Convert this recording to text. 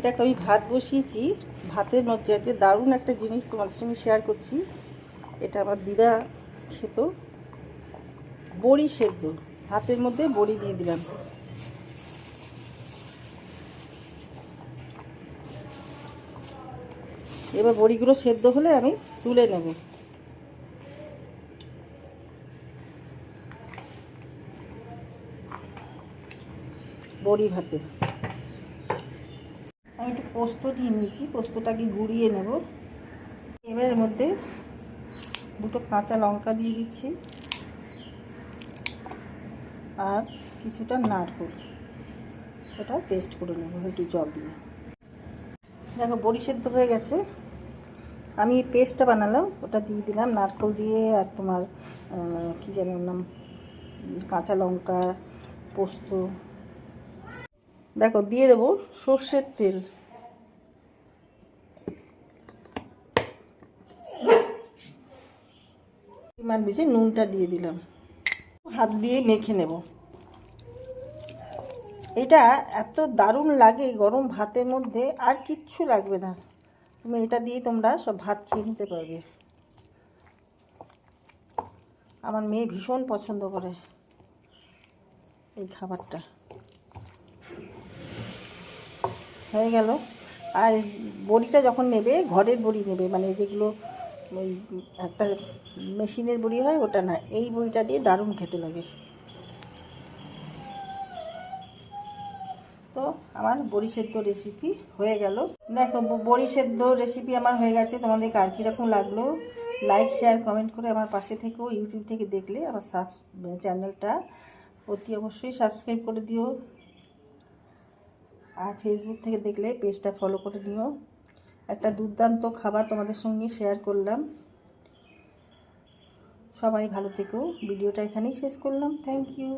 দেখো আমি ভাত বসিয়েছি। ভাতের মধ্যে দারুণ একটা জিনিস তোমাদের সঙ্গে শেয়ার করছি। এটা আমার দিদা খেত, বড়ি সেদ্ধ। ভাতের মধ্যে বড়ি দিয়ে দিলাম। এবার বড়িগুলো সেদ্ধ হলে আমি তুলে নেব। বড়ি ভাতে আমি একটু পোস্ত দিয়ে নিয়েছি, পোস্তটাকে গুঁড়িয়ে নেব। এবার এর মধ্যে দুটো কাঁচা লঙ্কা দিয়ে দিচ্ছি আর কিছুটা নারকেল, এটা পেস্ট করে নেব একটু জল দিয়ে। দেখো বড়ি সেদ্ধ হয়ে গেছে। আমি পেস্টটা বানালাম, ওটা দিয়ে দিলাম নারকেল দিয়ে, আর তোমার কী যেন নাম, কাঁচা লঙ্কা, পোস্ত। দেখো দিয়ে দেবো সর্ষের তেল। পরিমাণ বুঝে নুনটা দিয়ে দিলাম। হাত দিয়ে মেখে নেব। এটা এত দারুণ লাগে গরম ভাতের মধ্যে, আর কিচ্ছু লাগবে না। তুমি এটা দিয়ে তোমরা সব ভাত খেয়ে নিতে পারবে। আমার মেয়ে ভীষণ পছন্দ করে এই খাবারটা। হয়ে গেল। আর বড়িটা যখন নেবে ঘরের বড়ি নেবে, মানে যেগুলো ওই একটা মেশিনের বড়ি হয় ওটা না, এই বড়িটা দিয়ে দারুণ খেতে লাগে। তো আমার বড়ি সেদ্ধ রেসিপি হয়ে গেল। দেখো বড়ি সেদ্ধ রেসিপি আমার হয়ে গেছে। তোমাদের কার কীরকম লাগলো লাইক শেয়ার কমেন্ট করে আমার পাশে থেকেও। ইউটিউব থেকে দেখলে আমার চ্যানেলটা অতি অবশ্যই সাবস্ক্রাইব করে দিও, আর ফেসবুক থেকে দেখলে পেজটা ফলো করে নিও। একটা দুর্দান্ত খাবার তোমাদের সঙ্গে শেয়ার করলাম। সবাই ভালো থেকো। ভিডিওটা এখানেই শেষ করলাম। Thank you.